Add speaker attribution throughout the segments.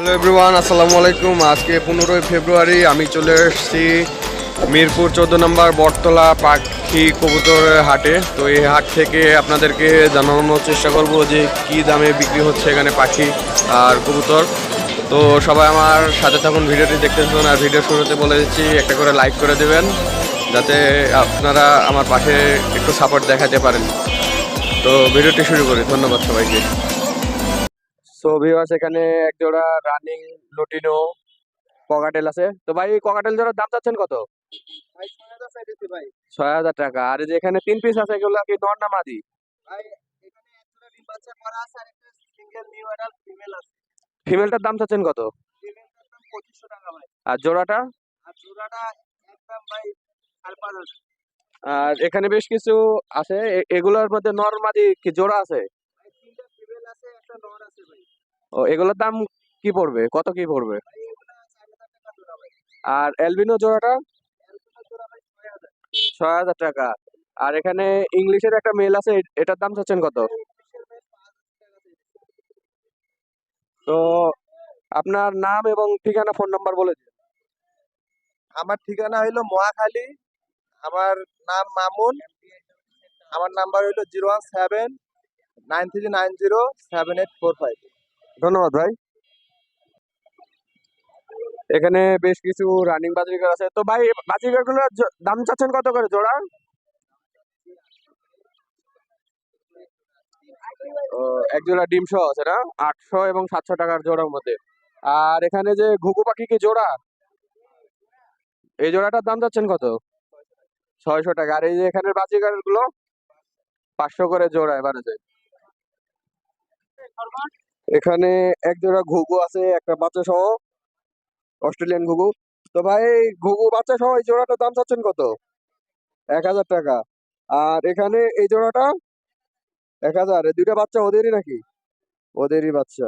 Speaker 1: Hello everyone, আসসালামু আলাইকুম। আজকে 15ই ফেব্রুয়ারি আমি চলে এসেছি মিরপুর 14 নম্বর বটতলা পাখি কবুতরের হাটে। তো এই হাট থেকে আপনাদেরকে জানানোর চেষ্টা করব যে কি দামে বিক্রি হচ্ছে এখানে পাখি আর কবুতর। তো সবাই আমার সাথে থাকুন, ভিডিওটি দেখতে থাকুন। আর ভিডিও শুরুতে বলে দিচ্ছি একটা করে লাইক করে দেবেন, যাতে আপনারা আমার পাশে একটু সাপোর্ট দেখাতে পারেন। তো ভিডিওটি শুরু করি। ধন্যবাদ সবাইকে। সো ভিউয়ার্স, এখানে এক জোড়া রানিং লুটিনো ককাটেল আছে। তো ভাই, ককাটেল জোড়ার দাম চাচ্ছেন কত?
Speaker 2: ভাই ৬,০০০ চাইতেছি ভাই।
Speaker 1: ৬,০০০ টাকা। আর এই যে এখানে ৩ পিস আছে, এগুলো কি নর না মাদি?
Speaker 2: ভাই এখানে একটা ডিম বাচ্চা করা আছে আর একটা সিঙ্গেল নিউ অ্যাডাল্ট ফিমেল আছে।
Speaker 1: ফিমেলটার দাম চাচ্ছেন কত?
Speaker 2: ফিমেলটার দাম ২৫০০ টাকা ভাই।
Speaker 1: আর জোড়াটা?
Speaker 2: আর জোড়াটা একদম ভাই ৫,৫০০।
Speaker 1: আর এখানে বেশ কিছু আছে, এগুলোর মধ্যে নর মাদি কি জোড়া আছে?
Speaker 2: ভাই ৩টা ফিমেল আছে, একটা নর আছে ভাই।
Speaker 1: ও, এগুলোর দাম কি পড়বে, কত কি পড়বে?
Speaker 2: ভাই এগুলা ৪,০০০ টাকা জোড়া ভাই।
Speaker 1: আর অ্যালবিনো জোড়াটা?
Speaker 2: অ্যালবিনো জোড়া ভাই ৬,০০০।
Speaker 1: ৬,০০০ টাকা। আর এখানে ইংলিশের একটা মেল আছে, এটার দাম চাচ্ছেন কত?
Speaker 2: ভাই ইংলিশের ভাই ৫,০০০ টাকা চাইতেছি।
Speaker 1: তো আপনার নাম এবং ঠিকানা, ফোন নাম্বার বলে দিন।
Speaker 2: আমার ঠিকানা হইলো মহাখালী। আমার নাম মামুন। আমার নাম্বার হইলো 01793907845।
Speaker 1: ধন্যবাদ ভাই। এখানে বেশ কিছু রানিং বাজিকার আছে। তো ভাই, বাজিকার গুলোর দাম চাচ্ছেন কত করে জোড়া? ও, এক জোড়া ডিম সহ আছে না? ৮০০ এবং ৭০০ টাকার জোড়ার মধ্যে। আর এখানে যে ঘুঘু পাখি কি জোড়া, এই জোড়াটার দাম চাচ্ছেন কত? ৬০০ টাকা। আর এই যে এখানের বাজিকার গুলো ৫০০ করে জোড়া এবারে যায়। এখানে এক জোড়া ঘুঘু আছে, একটা বাচ্চা সহ, অস্ট্রেলিয়ান ঘুঘু। তো ভাই, ঘুঘু বাচ্চা সহ এই জোড়াটার দাম চাচ্ছেন কত? ১,০০০ টাকা। আর এখানে এই জোড়াটা ১,০০০। এই দুইটা বাচ্চা ওদেরই নাকি? ওদেরই বাচ্চা।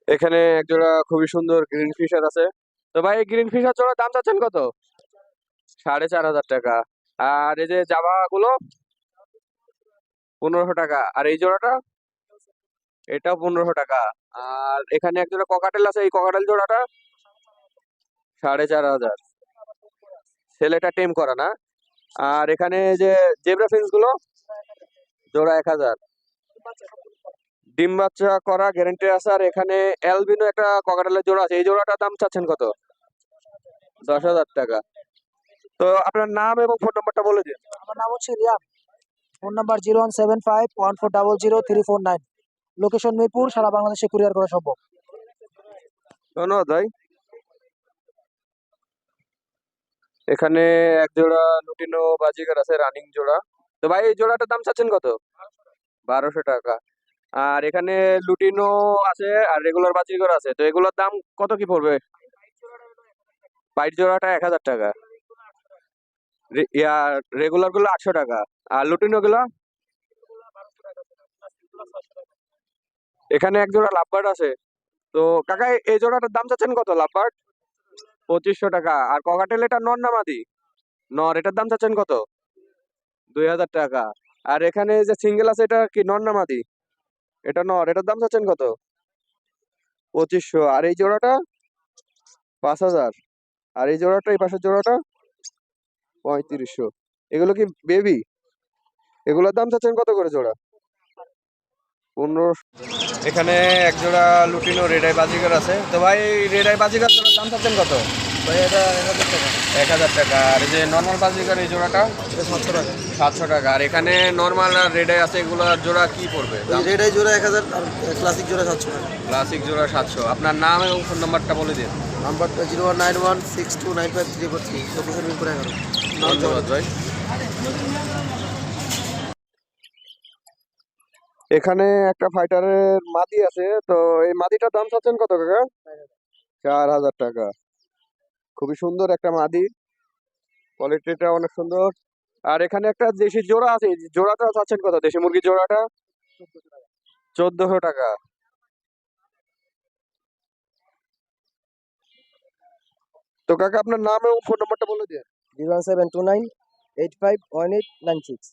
Speaker 1: এখানে এক জোড়া খুবই সুন্দর গ্রিন ফিশার আছে। তো ভাই, গ্রিন ফিশার জোড়ার দাম চাচ্ছেন কত? ৪,৫০০ টাকা। আর এই যে জাভা গুলো ১৫০০ টাকা। আর এই জোড়াটা? এটাও ১৫০০ টাকা। আর এখানে এক জোড়া ককাটেল আছে, এই ককাটেল জোড়াটা ৪,৫০০। ছেলেটা টেম করা না? আর এখানে যে জেব্রা ফিন্স গুলো জোড়া ১,০০০। ডিম বাচ্চা করা গ্যারান্টি আছে। আর এখানে অ্যালবিনো একটা ককাটেলের জোড়া আছে, এই জোড়াটার দাম চাচ্ছেন কত? ১০,০০০ টাকা। তো আপনার নাম এবং ফোন নাম্বারটা বলে দিন।
Speaker 3: আমার নাম হচ্ছে Riyad. Phone number 01751400349। Location Mirpur, সারা বাংলাদেশে কুরিয়ার করা সম্ভব।
Speaker 1: ধন্যবাদ ভাই। এখানে এক জোড়া লুটিনো বাজিগার আছে, রানিং জোড়া। তো ভাই, এই জোড়াটার দাম চাচ্ছেন কত? ১২০০ টাকা। আর এখানে লুটিনো আছে আর রেগুলার বাজিগার আছে, তো এগুলোর দাম কত কি পড়বে? পাইট জোড়াটা ১,০০০ টাকা। রেগুলার গুলো ৮০০ টাকা। আর লুটিনো গুলো? এখানে এক জোড়া লাভবার্ড আছে। তো কাকা, এই জোড়াটার দাম চাচ্ছেন কত লাভবার্ড? ২৫০০ টাকা। আর ককাটেল এটা নর না মাদি? নর, এটার দাম চাচ্ছেন কত? ২,০০০ টাকা। আর এখানে যে সিঙ্গেল আছে, এটা কি নর না মাদি? এটা নর, এটার দাম চাচ্ছেন কত? ২৫০০। আর এই জোড়াটা? ৫,০০০। আর এই জোড়াটা, এই পাশের জোড়াটা ৩৫০০। এগুলো কি বেবি? এগুলোর দাম চাচ্ছেন কত করে জোড়া? ১৫০০। এখানে এক জোড়া লুটিনো রেড আই বাজিগার আছে। তো ভাই, রেড আই বাজিগার জোড়ার দাম চাচ্ছেন কত?
Speaker 2: ভাই এটা ১,০০০ টাকা।
Speaker 1: ১,০০০ টাকা। আর এই যে নর্মাল বাজিগার, এই জোড়াটা
Speaker 2: এটা ৭০০ টাকা।
Speaker 1: ৭০০ টাকা। আর এখানে নর্মাল আর রেড আই আছে, এগুলোর জোড়া কি পড়বে দাম?
Speaker 2: রেড আই জোড়া ১,০০০ আর ক্লাসিক জোড়া ৭০০ টাকা।
Speaker 1: ক্লাসিক জোড়া ৭০০। আপনার নাম এবং ফোন নাম্বারটা বলে দিন।
Speaker 2: নাম্বারটা 01916295333। লোকেশন মিরপুর ১১।
Speaker 1: ধন্যবাদ ভাই। এখানে একটা ফাইটারের মাদি আছে। তো এই মাদিটার দাম চাচ্ছেন কত কাকা? ৪,০০০ টাকা। খুবই সুন্দর একটা মাদি, কোয়ালিটিটা অনেক সুন্দর। আর এখানে একটা দেশি জোড়া আছে, এই জোড়াটা চাচ্ছেন কত? দেশি মুরগির জোড়াটা ১৪০০ টাকা। তো কাকা, আপনার নাম এবং ফোন নাম্বারটা বলে দিন।
Speaker 3: 01729851896।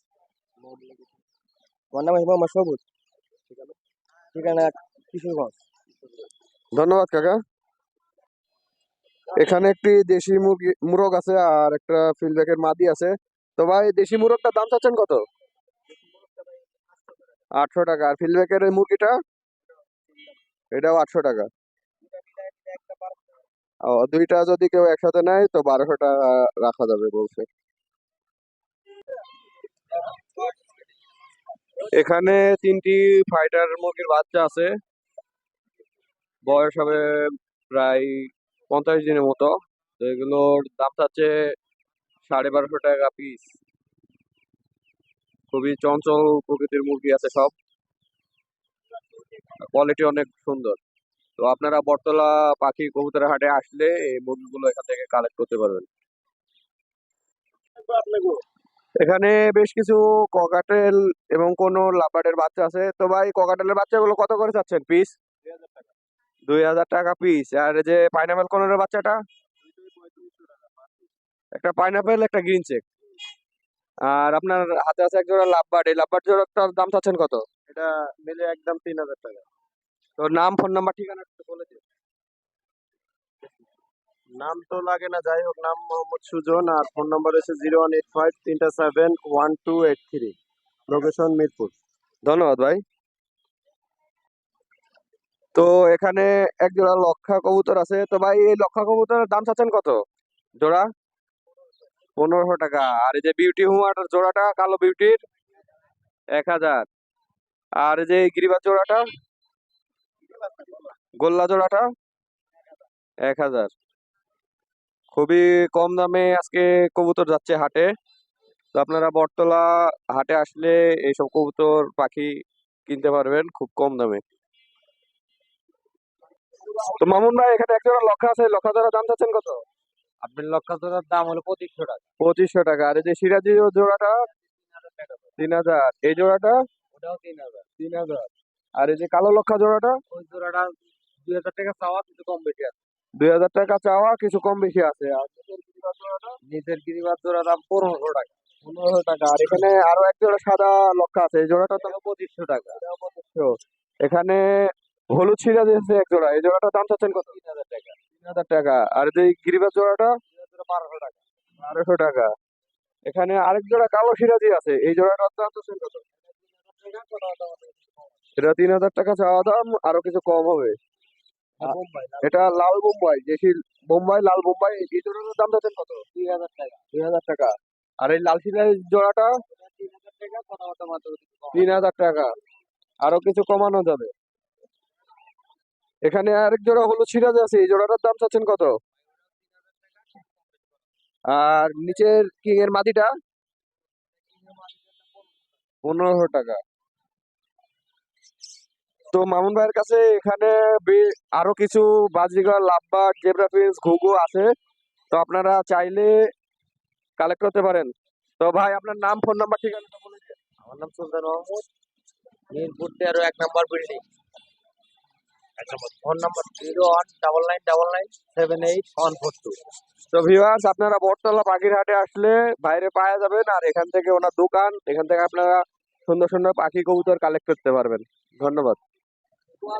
Speaker 3: আমার নাম হিমা সবুজ। ঠিকানা কিশোরগঞ্জ।
Speaker 1: ধন্যবাদ কাকা। এখানে একটি দেশি মুরগি মুরগ আছে আর একটা ফিল্ডব্যাকের মাদি আছে। তো ভাই দেশি মুরগটার দাম চাচ্ছেন কত? 800 টাকা। আর ফিল্ডব্যাকের এই মুরগিটা? এটাও 800 টাকা। ও, দুইটা যদি কেউ একসাথে নেয় তো 1200 টাকা রাখা যাবে বলছে। এখানে 3টি ফাইটার মুরগির বাচ্চা আছে, বয়স হবে প্রায় 50 দিনের মতো। তো এগুলোর দাম চাচ্ছে 1250 টাকা পিস। খুবই চঞ্চল প্রকৃতির মুরগি আছে সব, কোয়ালিটি অনেক সুন্দর। তো আপনারা বটতলা পাখি কবুতরের হাটে আসলে এই মুরগিগুলো এখান থেকে কালেক্ট করতে পারবেন। এখানে বেশ কিছু ককাটেল এবং কোনো লাভবার্ডের বাচ্চা আছে। তো ভাই ককাটেলের বাচ্চাগুলো কত করে চাচ্ছেন পিস? 2000 টাকা পিস। আর এই যে পাইনাপেল কোনের বাচ্চাটা? একটা পাইনাপেল, একটা গ্রিন চেক। আর আপনার হাতে আছে এক জোড়া লাভবার্ড, এই লাভবার্ড জোড়াটার দাম চাচ্ছেন কত?
Speaker 2: এটা মিলে একদম 3000 টাকা।
Speaker 1: তো নাম, ফোন নাম্বার, ঠিকানা একটু বলে দিন।
Speaker 2: নাম তো লাগে না, যাই হোক, নাম মোহাম্মদ সুজন, আর ফোন নম্বর হচ্ছে 01853371283, লোকেশন মিরপুর।
Speaker 1: ধন্যবাদ ভাই। তো এখানে এক জোড়া লক্ষা কবুতর আছে। তো ভাই এই লক্ষা কবুতরের দাম চাচ্ছেন কত জোড়া? 1500 টাকা। আর এই যে বিউটি হুমাটার জোড়াটা, কালো বিউটির? 1000। আর এই যে গিরিবাজ জোড়াটা, গোল্লা জোড়াটা? 1000। খুবই কম দামে আজকে কবুতর যাচ্ছে হাটে। তো আপনারা বটতলা হাটে আসলে এইসব কবুতর পাখি কিনতে পারবেন খুব কম দামে। তো মামুন ভাই এখানে এক জোড়া লক্ষা আছে, লক্ষা জোড়ার দাম চাচ্ছেন কত?
Speaker 2: আপনার লক্ষা জোড়ার দাম হলো 2500 টাকা।
Speaker 1: 2500 টাকা। আর এই যে সিরাজি জোড়াটা? 3000। এই জোড়াটা?
Speaker 2: ওটাও 3000।
Speaker 1: 3000। আর এই যে কালো লক্ষা জোড়াটা?
Speaker 2: ওই জোড়াটা 2000 টাকা চাওয়া, কিন্তু কম বেশি আছে।
Speaker 1: 2000 টাকা চাওয়া, কিছু কম বেশি আছে। আর নিচের গিরিবাজ জোড়াটা?
Speaker 2: নিচের গিরিবাজ জোড়ার দাম 1500 টাকা।
Speaker 1: 1500 টাকা। আর এখানে আরো এক জোড়া সাদা লক্ষা আছে, এই জোড়াটার দাম?
Speaker 2: 2500 টাকা।
Speaker 1: 2500। এখানে হলুদ সিরাজি আছে এক জোড়া, এই জোড়াটার দাম চাচ্ছেন কত?
Speaker 2: 3000 টাকা।
Speaker 1: 3000 টাকা। আর এই যে গিরিবাজ জোড়াটা?
Speaker 2: 1200 টাকা।
Speaker 1: 1200 টাকা। এখানে আরেক জোড়া কালো সিরাজি আছে, এই জোড়াটার দাম চাচ্ছেন কত? এটা 3000 টাকা চাওয়া দাম, আরো কিছু কম হবে। এটা লাল বোম্বাই, দেশি বোম্বাই, লাল বোম্বাই, এই জোড়াটার দাম চাচ্ছেন কত?
Speaker 2: 2000 টাকা।
Speaker 1: 2000 টাকা। আর এই লাল সিরাজি জোড়াটা?
Speaker 2: 3000 টাকা, কথা মাত্র
Speaker 1: 3000 টাকা, আরো কিছু কমানো যাবে। এখানে আরেক জোড়া হলুদ সিরাজ আছে, এই জোড়াটার দাম চাচ্ছেন কত? আর নিচের কিং এর মাদিটা? 1500 টাকা। তো মামুন ভাইয়ের কাছে এখানে আরো কিছু বাজিগার, লাভবার্ড, জেব্রা ফিন্স, ঘুঘু আছে। তো আপনারা চাইলে কালেক্ট করতে পারেন। তো ভাই আপনার নাম, ফোন নাম্বার, ঠিকানাটা বলে দিন।
Speaker 2: আমার নাম সুলতান মাহমুদ, মিরপুর 13 1 নম্বর বিল্ডিং। Phone number 01999978142।
Speaker 1: তো ভিউয়ার্স, আপনারা বটতলা পাখির হাটে আসলে বাইরে পাওয়া যাবেন, আর এখান থেকে ওনার দোকান, এখান থেকে আপনারা সুন্দর সুন্দর পাখি কবুতর কালেক্ট করতে পারবেন। ধন্যবাদ।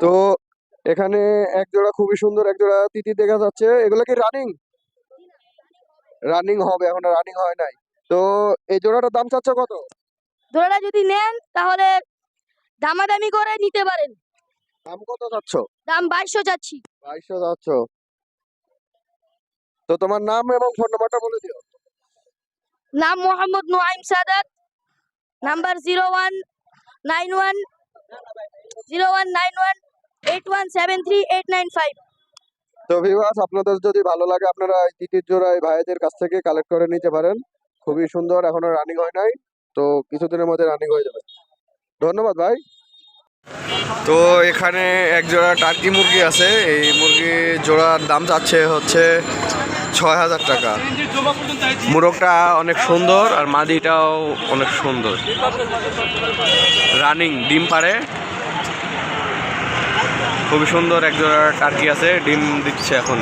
Speaker 1: তো এখানে এক জোড়া খুবই সুন্দর এক জোড়া তিতি দেখা যাচ্ছে, এগুলো কি রানিং? রানিং হবে, এখনো রানিং হয় নাই। তো এই জোড়াটার দাম চাচ্ছ কত?
Speaker 4: জোড়াটা যদি নেন তাহলে দামাদামি করে নিতে পারেন।
Speaker 1: দাম কত চাচ্ছ?
Speaker 4: দাম 2200 চাচ্ছি।
Speaker 1: 2200 চাচ্ছ। তো তোমার নাম এবং ফোন নাম্বারটা বলে দিও।
Speaker 4: নাম মোহাম্মদ নুআইম সাদাত, নাম্বার 019181738995।
Speaker 1: তো ভিউয়ার্স, আপনাদের যদি ভালো লাগে আপনারা এই তিতির জোড়া এই ভাইদের কাছ থেকে কালেক্ট করে নিতে পারেন। খুবই সুন্দর, এখনো রানিং হয় নাই, তো কিছুদিনের মধ্যে রানিং হয়ে যাবে। ধন্যবাদ ভাই। তো এখানে এক জোড়া টার্কি মুরগি আছে, এই মুরগি জোড়ার দাম চাচ্ছে হচ্ছে 6000 টাকা। মুরগটা অনেক সুন্দর আর মাদিটাও অনেক সুন্দর, রানিং, ডিম পারে, খুবই সুন্দর এক জোড়া টার্কি আছে, ডিম দিচ্ছে এখন।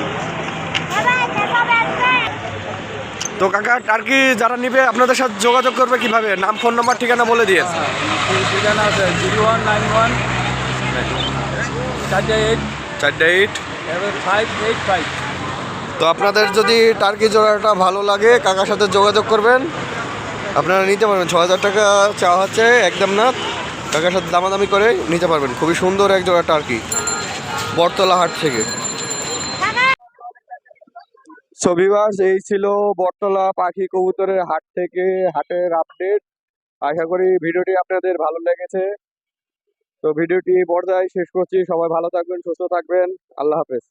Speaker 1: তো কাকা, টার্কি যারা নিবে আপনাদের সাথে যোগাযোগ করবে কিভাবে? নাম, ফোন নাম্বার, ঠিকানা বলে দিয়ে।
Speaker 2: ঠিকানা আছে
Speaker 1: নাই?
Speaker 5: 38
Speaker 1: 4.8।
Speaker 5: 585
Speaker 1: তো আপনাদের যদি টার্কি জোড়াটা ভালো লাগে কাকার সাথে যোগাযোগ করবেন, আপনারা নিতে পারবেন। 6,000 টাকা চাওয়া হচ্ছে, একদম না, কাকার সাথে দামাদামি করে নিতে পারবেন। খুবই সুন্দর এক জোড়া টার্কি, বটতলা হাট থেকে। সবিবাস এই ছিল বটতলা পাখি কবুতরের হাট থেকে হাটের আপডেট। আশা করি ভিডিওটি আপনাদের ভালো লেগেছে। তো ভিডিওটি এই পর্যায়ে শেষ করছি। সবাই ভালো থাকবেন, সুস্থ থাকবেন। আল্লাহ হাফেজ।